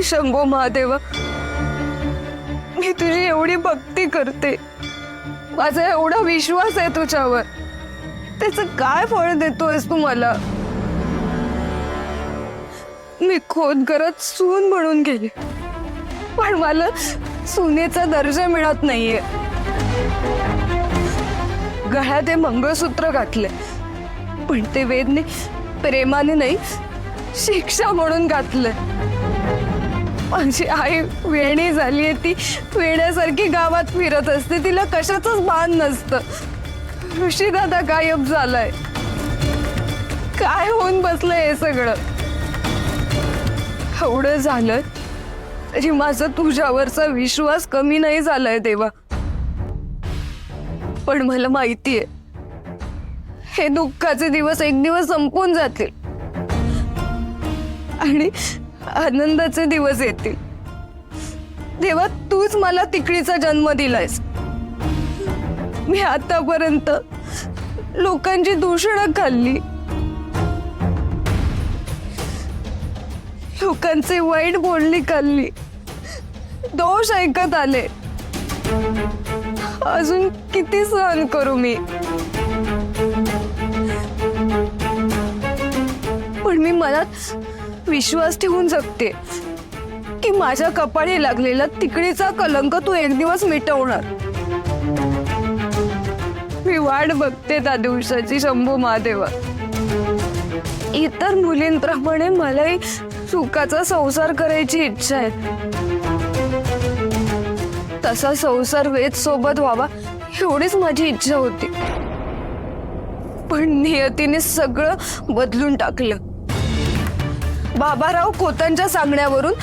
शंभो महादेवा, मी तुझी एवढी भक्ती करते, माझा एवढा विश्वास आहे तुझ्यावर, त्याचं काय फळ देतोयस तू मला? मी खोद करत सून म्हणून गेले, पण मला सुनेचा दर्जा मिळत नाहीये. गळ्यात हे मंगळसूत्र घातले, पण ते वेदने प्रेमाने नाही शिक्षा म्हणून घातले. माझी आई वेणी झालीये, ती वेण्यासारखी गावात फिरत असते, तिला कशाचंच भान नसतं. ऋषी दादा गायब झालाय. काय होऊन बसलंय हे सगळं? एवढं झालं तरी माझा तुझ्यावरचा विश्वास कमी नाही झालाय देवा. पण मला माहितीये हे दुःखाचे दिवस एक दिवस संपून जातील आणि आनंदाचे दिवस येतील. देवा, तूच मला तिकडीचा जन्म दिलायस. मी आतापर्यंत लोकांची दूषणं खाल्ली, लोकांचे वाईट बोलणी खाल्ली, दोष ऐकत आले. अजून किती सहन करू मी? पण मी मनात विश्वास ठेवून जगते की माझ्या कपाळी लागलेला तिकडीचा कलंक तू एक दिवस मिटवणार. मी वाट बघते त्या दिवसाची शंभू महादेवा. इतर मुलींप्रमाणे मलाही सुखाचा संसार करायची इच्छा आहे. तसा संसार वेद सोबत व्हावा एवढीच माझी इच्छा होती. पण नियतीने सगळं बदलून टाकलं. बाबाराव खोतांच्या सांगण्यावरून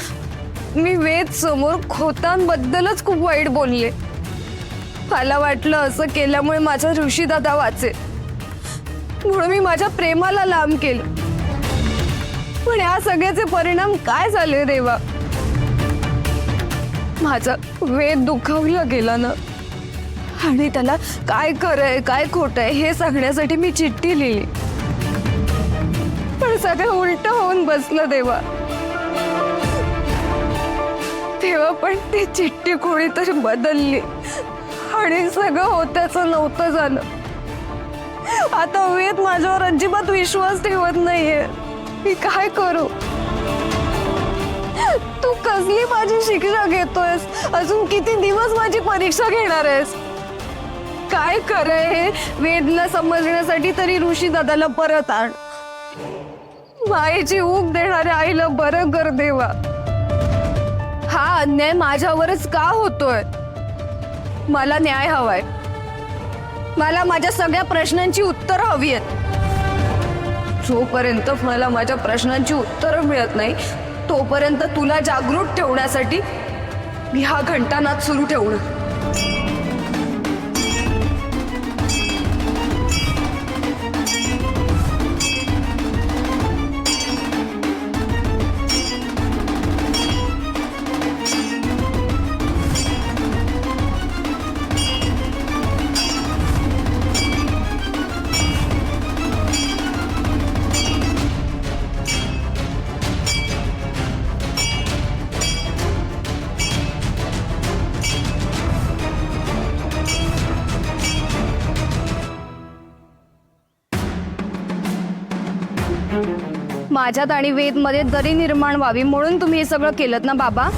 मी वेद समोर खोतांबद्दलच खूप वाईट बोलले. मला वाटलं असं केल्यामुळे माझा ऋषी दादा वाचेल, म्हणून मी माझ्या प्रेमाला लांब केलं. पण या सगळ्याचे परिणाम काय झाले देवा? माझा वेद दुखावला गेला ना, आणि त्याला काय खरंय काय खोटंय हे सांगण्यासाठी मी चिठ्ठी लिहिली. पण सगळं उलट होऊन बसलं देवा. तेव्हा पण ती चिठ्ठी कोणीतरी बदलली आणि सगळं होत्याचं नव्हतं झालं. आता वेद माझ्यावर अजिबात विश्वास ठेवत नाहीये. मी काय करू? तू कसली माझी शिक्षा घेतोयस? अजून किती दिवस माझी परीक्षा घेणार आहेस? काय खरंय हे वेदला समजण्यासाठी तरी ऋषी दादाला परत आण. मायेची ऊब देणाऱ्या आईला बरं कर देवा. हा अन्याय माझ्यावरच का होतोय? मला न्याय हवाय. मला माझ्या सगळ्या प्रश्नांची उत्तरं हवी आहेत. जोपर्यंत मला माझ्या प्रश्नांची उत्तरं मिळत नाही तोपर्यंत तुला जागृत ठेवण्यासाठी मी हा घंटानाद सुरू ठेवणार. माझ्यात आणि वेद मध्ये दरी निर्माण व्हावी म्हणून तुम्ही हे सगळं केलं ना बाबा?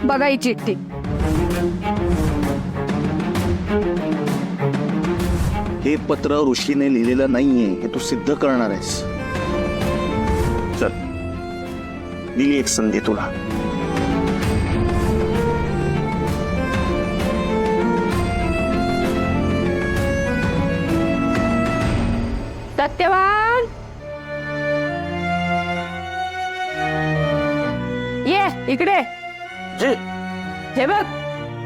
बघा ही चिठ्ठी. हे पत्र ऋषीने लिहिलेलं नाहीये हे तू सिद्ध करणार आहेस. चल, दिली एक संधी तुला. सत्यवान, ये इकडे. हे बघ,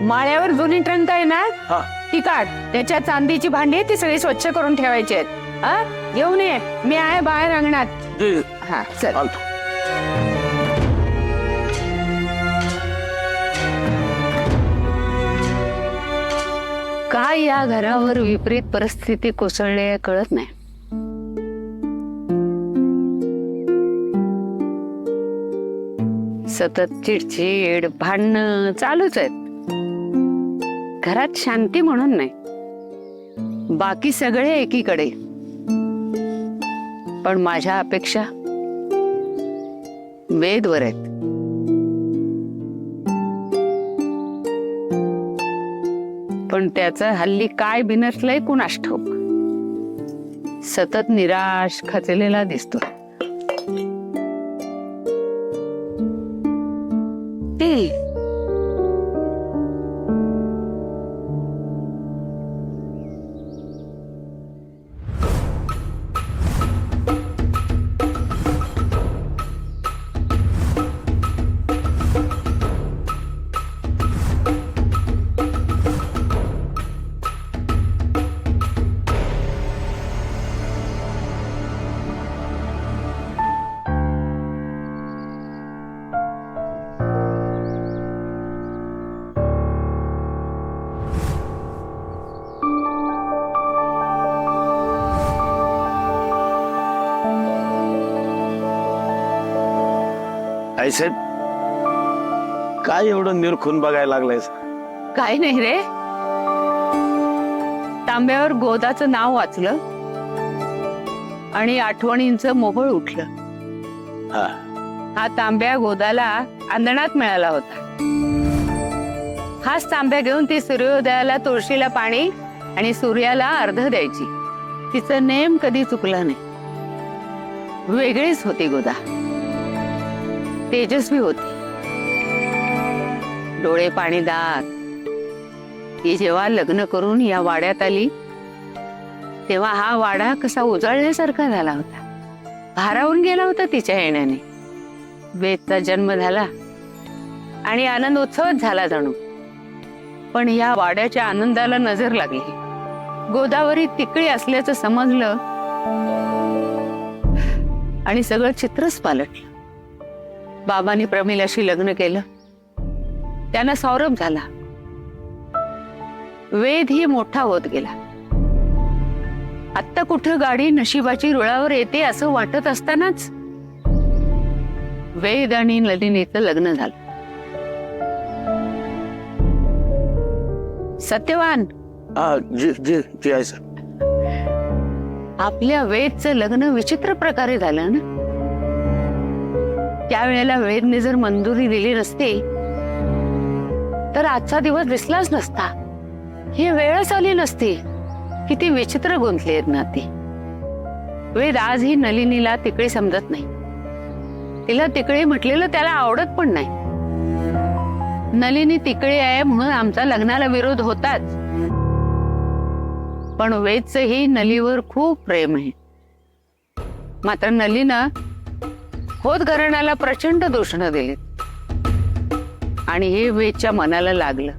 माळ्यावर जुनी ट्रंक आहे ना, ती काढ. त्याच्यात चांदीची भांडी ती सगळी स्वच्छ करून ठेवायची आहेत. हा, घेऊन ये. मी आहे बाहेर अंगणात. हा, चल. काय या घरावर विपरीत परिस्थिती कोसळली आहे कळत नाही. सतत चिडचिड भांडणं चालूच आहेत. घरात शांती म्हणून नाही, बाकी सगळे एकीकडे, पण माझ्या अपेक्षा वेदवर आहेत. पण त्याचं हल्ली काय बिनसलंय कुणास ठाऊक. सतत निराश खचलेला दिसतो. ते आई साहेब, काय एवढं निरखून बघायला लागलायस? काय नाही रे, तांब्यावर गोदाचं नाव वाचलं आणि आठवणींचं मोहोळ उठलं. हा, हा तांब्या गोदाला अंधणात मिळाला होता. हाच तांब्या घेऊन ती सूर्योदयाला तुळशीला पाणी आणि सूर्याला अर्ध द्यायची. तिचं नेम कधी चुकला नाही. वेगळीच होती गोदा, तेजस्वी होती, डोळे पाणीदार. ती जेव्हा लग्न करून या वाड्यात आली तेव्हा हा वाडा कसा उजळल्यासारखा झाला होता. भारावून गेला होता तिच्या येण्याने. वेदचा जन्म झाला आणि आनंद उत्सवच झाला जणू. पण या वाड्याच्या आनंदाला नजर लागली. गोदावरी तिकडी असल्याचं समजलं आणि सगळं चित्रच पालटलं. बाबांनी प्रमिलाशी लग्न केलं, त्यांना सौरभ झाला. वेद ही मोठा होत गेला. आत्ता कुठं गाडी नशिबाची रुळावर येते असं वाटत असतानाच वेद आणि नलिनीचं लग्न झालं. सत्यवान, जी जी जी आई साहेब. आपल्या वेदचं लग्न विचित्र प्रकारे झालं ना. त्यावेळेला वेदने जर मंजुरी दिली नसती तर आजचा दिवस दिसलाच नसता. ही वेळच आली नसती. किती विचित्र गुंतली आहेत ना ती. वेद आजही नलिनीला तिकडे समजत नाही. तिला तिकडे म्हटलेलं त्याला आवडत पण नाही. नलिनी तिकडे आहे म्हणून आमचा लग्नाला विरोध होताच, पण वेदचंही नलीवर खूप प्रेम आहे. मात्र नलीनं होत घराण्याला प्रचंड दूषणं दिली आणि हे वेदच्या मनाला लागलं.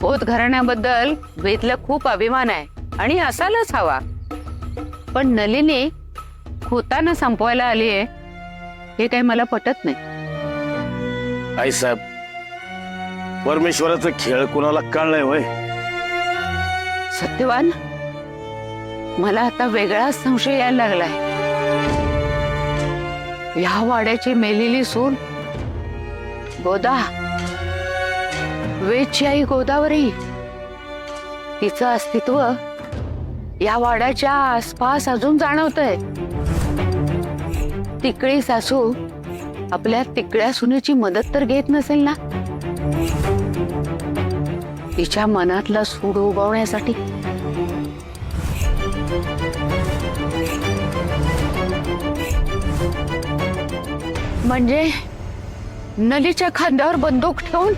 होत घराण्याबद्दल वेदला खूप अभिमान आहे आणि असायलाच हवा. पण नलिनी होताना संपवायला आली आहे हे काही मला पटत नाही. आई साहेब, परमेश्वराचा खेळ कुणाला कळलाय वय? सत्यवान, मला आता वेगळाच संशय यायला लागलाय. या वाड्याची मेलेली सून गोदा, वेदची आई गोदावरी, तिचं अस्तित्व या वाड्याच्या आसपास अजून जाणवतंय. तिकडी सासू आपल्या तिकड्या सुनेची मदत तर घेत नसेल ना तिच्या मनातला सूड उगवण्यासाठी? म्हणजे नलीच्या खांद्यावर बंदूक ठेवून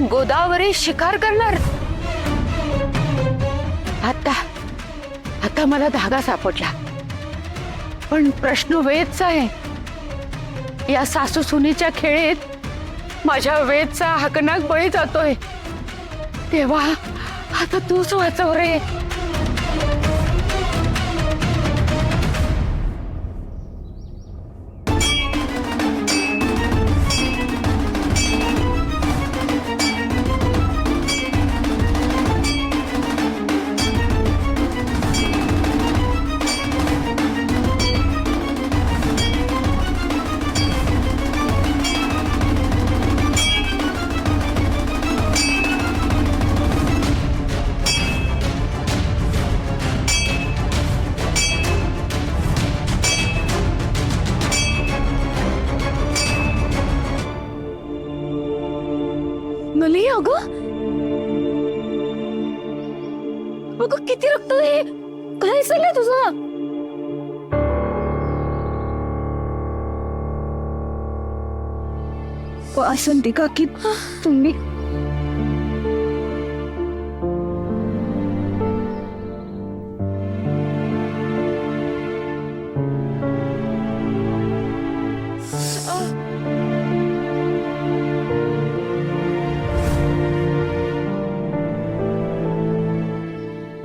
गोदावरी शिकार करणार. आता मला धागा सापडला. पण प्रश्न वेदचा आहे. या सासू सुनीच्या खेळीत माझ्या वेदचा हकनाक बळी जातोय. तेव्हा आता तूच वाचव रे. अगं अगं किती रक्त आहे, काय झालंय तुझं? वासंती काकी तुम्ही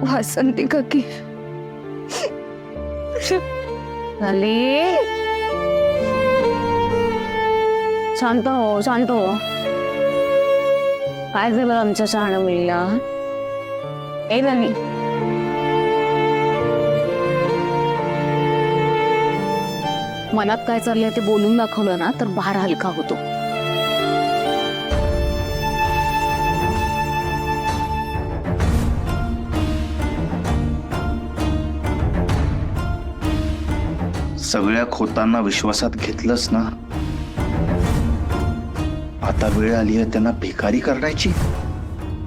वासंती काकी झाली. शांत हो, शांत हो. काय झालं आमच्या शहाण्या मुलीला? ए नली, मनात काय चाललंय ते बोलून दाखवलं ना तर भार हलका होतो. सगळ्या खोतांना विश्वासात घेतलंस ना, आता वेळ आली आहे त्यांना भिकारी करण्याची.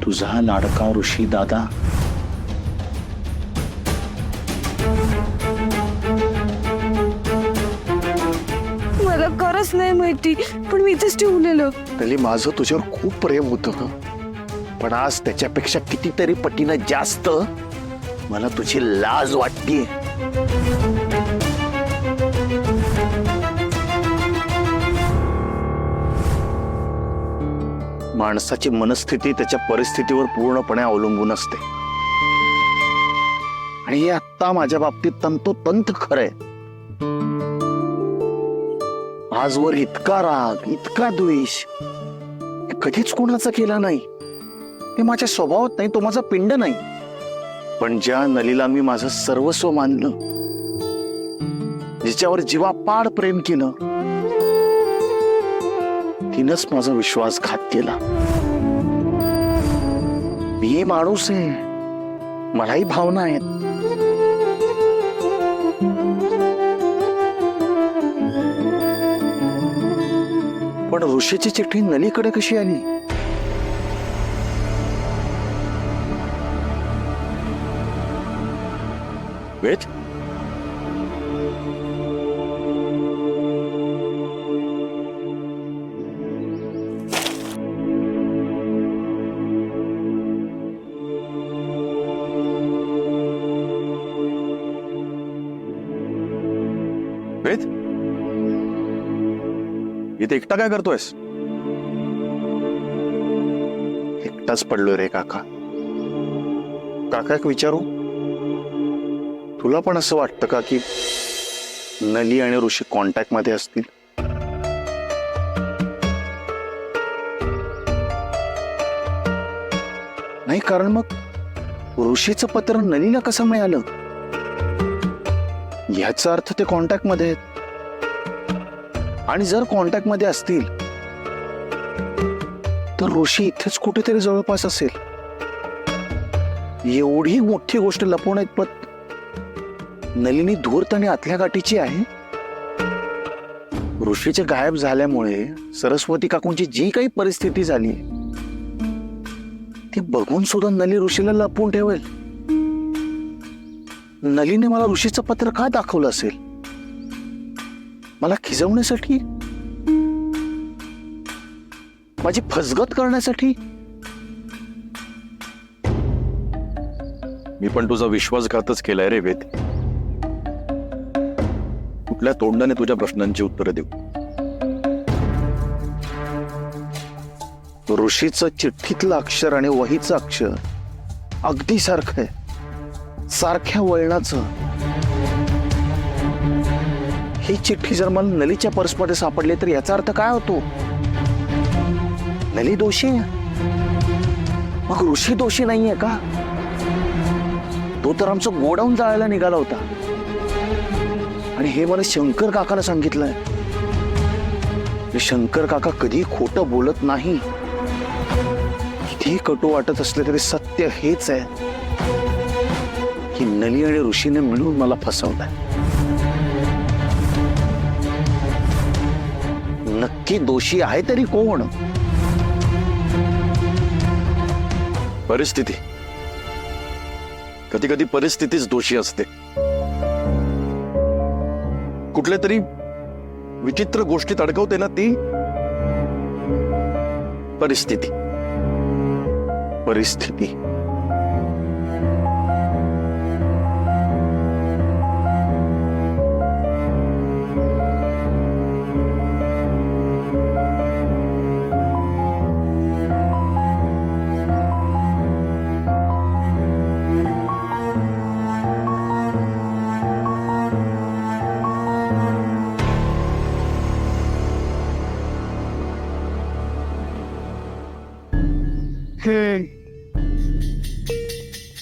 तुझा लाडका ऋषी दादा मला खरंच नाही माहिती, पण मी इथेच ठेवलेलं. तरी माझं तुझ्यावर खूप प्रेम होतं ग, पण आज त्याच्यापेक्षा कितीतरी पटीनं जास्त मला तुझी लाज वाटतेय. माणसाची मनस्थिती त्याच्या परिस्थितीवर पूर्णपणे अवलंबून असते, आणि हे आत्ता माझ्या बाबतीत तंतोतंत खरंय. आजवर इतका राग, इतका द्वेष हे कधीच कोणाचा केला नाही. हे माझ्या स्वभावात नाही, तो माझा पिंड नाही. पण ज्या नलीला मी माझं सर्वस्व मानलं, जिच्यावर जीवापाड प्रेम केलं, तिनंच माझा विश्वासघात केला. मी माणूस आहे, मलाही भावना आहेत. पण ऋषीची चिठ्ठी नलीकडे कशी आली? वेद, वेद, इथे एकटा काय करतोयस? एकटाच पडलोय रे काका. काका एक विचारू, तुला पण असं वाटतं का की नली आणि ऋषी कॉन्टॅक्ट मध्ये असतील? नाही, कारण मग ऋषीचं पत्र नलीला कसं मिळालं? याचा अर्थ ते कॉन्टॅक्ट मध्ये आहेत. आणि जर कॉन्टॅक्ट मध्ये असतील तर ऋषी इथेच कुठेतरी जवळपास असेल. एवढी मोठी गोष्ट लपवण्यात पण नलिनी धूर्त आणि आतल्या गाठीची आहे. ऋषीचे गायब झाल्यामुळे सरस्वती काकूंची जी काही परिस्थिती झाली ती बघून सुद्धा नली ऋषीला लपवून ठेवेल. नलीने मला ऋषीचं पत्र का दाखवलं असेल? मला खिजवण्यासाठी? माझी फसगत करण्यासाठी? मी पण तुझा विश्वासघातच केलाय रे वेद. कुठल्या तोंडाने तुझ्या प्रश्नांची उत्तरं देऊ? ऋषीचं चिठ्ठीतलं अक्षर आणि वहीचं अक्षर अगदी सारखं आहे, सारख्या वळणाचं. ही चिठ्ठी जर मला नलीच्या पर्समध्ये सापडली तर याचा अर्थ काय होतो? नली दोषी आहे, मग ऋषी दोषी नाहीये का? तो तर आमचं गोडाऊन जाळायला निघाला होता, आणि हे मला शंकर काकाला सांगितलंय. शंकर काका कधी खोटं बोलत नाही. किती कटू वाटत असले तरी सत्य हेच आहे की नली आणि ऋषीने मिळून मला फसवलंय. नक्की दोषी आहे तरी कोण? परिस्थिती, कधी कधी परिस्थितीच दोषी असते. कुठल्या तरी विचित्र गोष्टीत अडकवते ना ती परिस्थिती. परिस्थिती.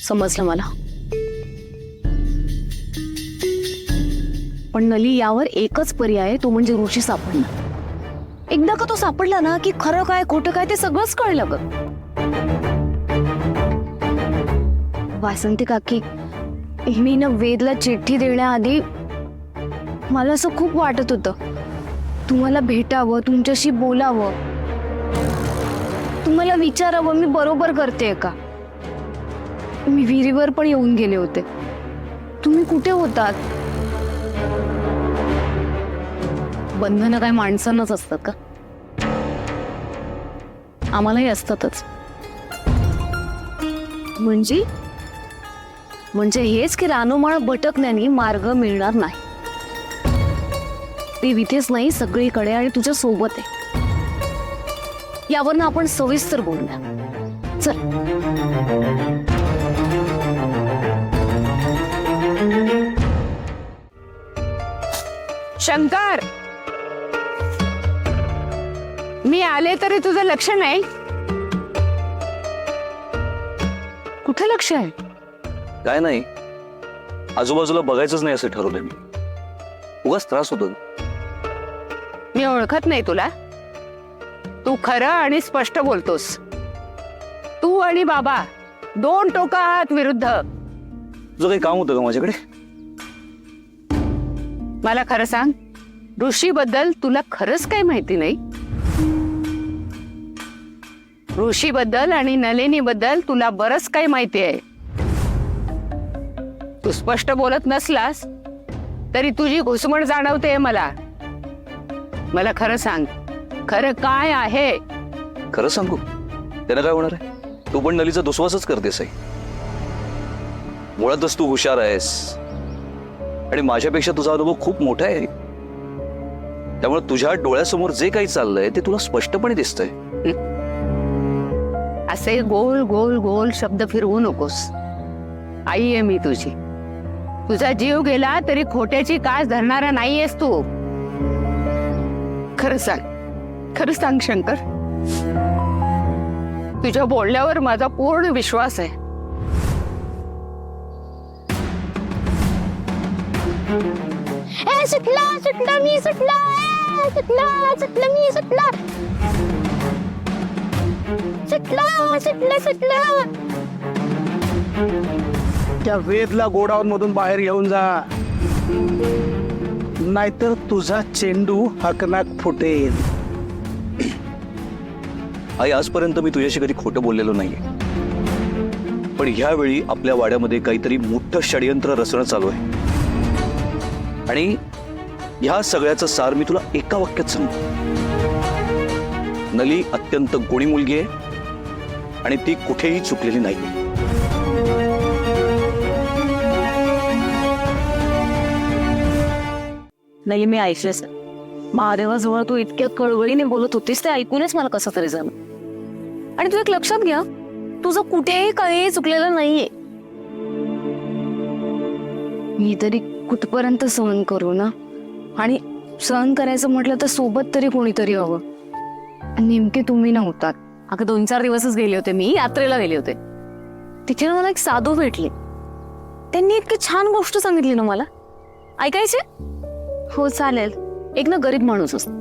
समजलं मला. पण नली, यावर एकच पर्याय आहे, तो म्हणजे ऋषी सापडणं. एकदा का तो सापडला ना की खरं काय खोटं काय ते सगळंच कळलं ग. वासंती काकी, मी ना वेदला चिठ्ठी देण्याआधी मला असं खूप वाटत होतं तुम्हाला भेटावं, तुमच्याशी बोलावं, तुम्हाला विचारावं मी बरोबर करते का. मी विहिरीवर पण येऊन गेले होते, तुम्ही कुठे होतात. बंधनं काय माणसांनाच असतात का. आम्हालाही असतातच. म्हणजे हेच की रानोमाळ भटकण्याने मार्ग मिळणार नाही. ती इथेच नाही, सगळीकडे आणि तुझ्या सोबत आहे. यावरनं आपण सविस्तर बोलूया. चल. शंकर, मी आले तरी तुझं लक्ष नाही. कुठे लक्ष आहे. काय नाही, आजूबाजूला बघायचंच नाही असं ठरवलंय मी. उगाच त्रास होतो. मी ओळखत नाही तुला. तू खरं आणि स्पष्ट बोलतोस. तू आणि बाबा दोन टोका आहात विरुद्ध. तुझं काही काम होतं का माझ्याकडे. मला खरं सांग, ऋषी बद्दल तुला खरंच काही माहिती नाही. ऋषी बद्दल आणि नलिनी बद्दल तुला बरंच काही माहिती आहे. तू स्पष्ट बोलत नसलास तरी तुझी घुसमट जाणवते मला. मला खरं सांग, खरं काय आहे. खरं सांगू, त्यानं काय होणार आहे. तू पण नलीचा दुस्वासच करतेस आहे. मुळातच तू हुशार आहेस आणि माझ्यापेक्षा तुझा अनुभव खूप मोठा आहे. त्यामुळे तुझ्या डोळ्यासमोर जे काही चाललंय ते तुला स्पष्टपणे दिसतंय. असे गोल गोल गोल शब्द फिरवू नकोस. आई आहे मी तुझी. तुझा जीव गेला तरी खोट्याची कास धरणारा नाहीयेस तू. खरं सांग शंकर. तुझ्या बोलण्यावर माझा पूर्ण विश्वास आहे. सुटला सुटला मी सुटला, सुटला सुटला मी सुटला, सुटला सुटला सुटला. त्या वेदला गोडाऊन मधून बाहेर घेऊन जा, नाहीतर तुझा चेंडू हकनाक फुटेल. आई, आजपर्यंत मी तुझ्याशी कधी खोटं बोललेलो नाहीये. पण ह्यावेळी आपल्या वाड्यामध्ये काहीतरी मोठं षडयंत्र रचणं चालू आहे. आणि ह्या सगळ्याचं सार मी तुला एका वाक्यात सांगतो. नली अत्यंत गुणी मुलगी आहे आणि ती कुठेही चुकलेली नाही. नाही, मी ऐकलंच. महादेवाजवळ तू इतक्या कळवळीने बोलत होतीस ते ऐकूनच मला कसं तरी झालं. आणि तू एक लक्षात घ्या, तुझं कुठेही काही चुकलेलं नाहीये. मी तरी कुठपर्यंत सहन करू ना. आणि सहन करायचं म्हटलं तर सोबत तरी कोणीतरी हवं. नेमके तुम्ही नव्हतात. अगं 2-4 दिवसच गेले होते, मी यात्रेला गेले होते. तिथे मला एक साधू भेटले. त्यांनी इतकी छान गोष्ट सांगितली ना मला. ऐकायचे. हो चालेल. एक ना गरीब माणूस असतो,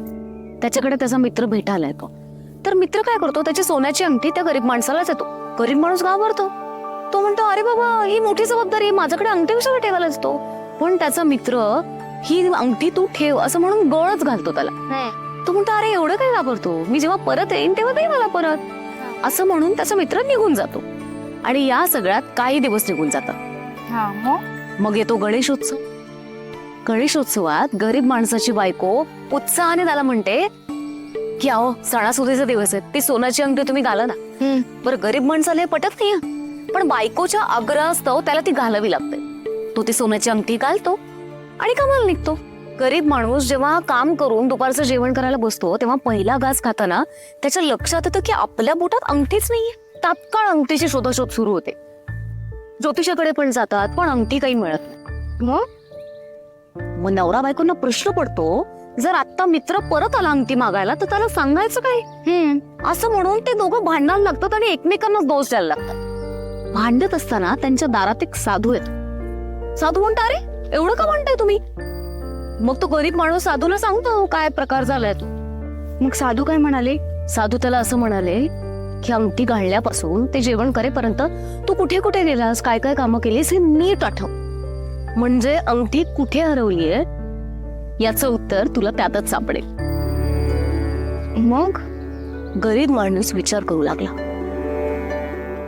त्याच्याकडे त्याचा मित्र भेटायला येतो. तर मित्र काय करतो, त्याची सोन्याची अंगठी त्या गरीब माणसालाच येतो. गरीब माणूस घाबरतो. तो म्हणतो, अरे बाबा ही मोठी जबाबदारी, माझ्याकडे अंगठी कशाला ठेवायला असतो. पण त्याचा मित्र, ही अंगठी तू ठेव असं म्हणून गळच घालतो त्याला. तो म्हणतो, अरे एवढं काय घाबरतो, मी जेव्हा परत येईन तेव्हा दे मला परत, असं म्हणून त्याचा मित्र निघून जातो. आणि या सगळ्यात काही दिवस निघून जातात. मग येतो गणेशोत्सव. गणेशोत्सवात गरीब माणसाची बायको उत्साहाने त्याला म्हणते की अहो सणासुदीचे दिवस आहेत, ती सोन्याची अंगठी तुम्ही घाला ना. बरं गरीब माणसाला हे पटत नाही, पण बायकोच्या आग्रहास्तव त्याला ती घालावी लागते. तो ती सोन्याची अंगठी घालतो आणि कामाला निघतो. गरीब माणूस जेव्हा काम करून दुपारचं जेवण करायला बसतो तेव्हा पहिला घास खाताना त्याच्या लक्षात येतं की आपल्या बोटात अंगठीच नाहीये. तात्काळ अंगठीची शोधाशोध सुरू होते. ज्योतिषाकडे पण जातात, पण अंगठी काही मिळत नाही. मग नवरा बायकोंना प्रश्न पडतो, जर आता मित्र परत आला अंगठी मागायला तर त्याला सांगायचं काय? असं म्हणून ते दोघं भांडायला लागतात आणि एकमेकांना दोष द्यायला लागतात. भांडत असताना त्यांच्या दारात एक साधू येतो. साधू म्हणता, अरे एवढं का म्हणताय तुम्ही? मग तो गरीब माणूस साधूला सांगतो काय प्रकार झालाय तो. मग साधू काय म्हणाले? साधू त्याला असं म्हणाले की अंगठी घालण्यापासून ते जेवण करेपर्यंत तू कुठे कुठे गेलास, काय काय कामं केलीस हे नीट आठव. म्हणजे अंगठी कुठे हरवलीये याचं उत्तर तुला त्यातच सापडेल. मग गरीब माणूस विचार करू लागला.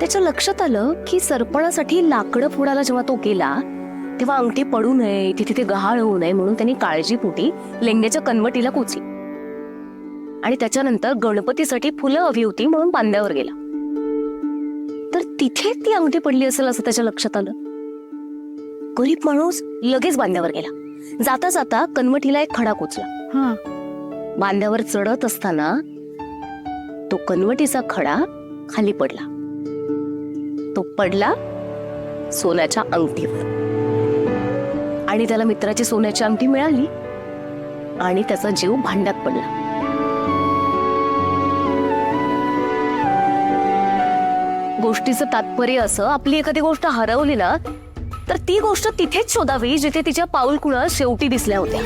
त्याच्या लक्षात आलं की सरपणासाठी लाकडं फोडायला जेव्हा तो गेला तेव्हा अंगठी पडू नये, तिथे ते गहाळ होऊ नये म्हणून त्यांनी काळजीपोटी लेंड्याच्या कनवटीला कोचली. आणि त्याच्यानंतर गणपतीसाठी फुलं हवी होती म्हणून बांध्यावर गेला. तर तिथे ती अंगठी पडली असेल असं त्याच्या लक्षात आलं. गरीब माणूस लगेच बांध्यावर गेला. जाता जाता कनवटीला एक खडा कोचला. बांध्यावर चढत असताना तो कनवटीचा खडा खाली पडला. तो पडला सोन्याच्या अंगठीवर आणि त्याला मित्राची सोन्याची अंगठी मिळाली आणि त्याचा जीव भांड्यात पडला. गोष्टीचं तात्पर्य असं, आपली एखादी गोष्ट हरवली ना तर ती गोष्ट तिथेच शोधावी जिथे तिच्या पाऊलखुणा शेवटी दिसल्या होत्या.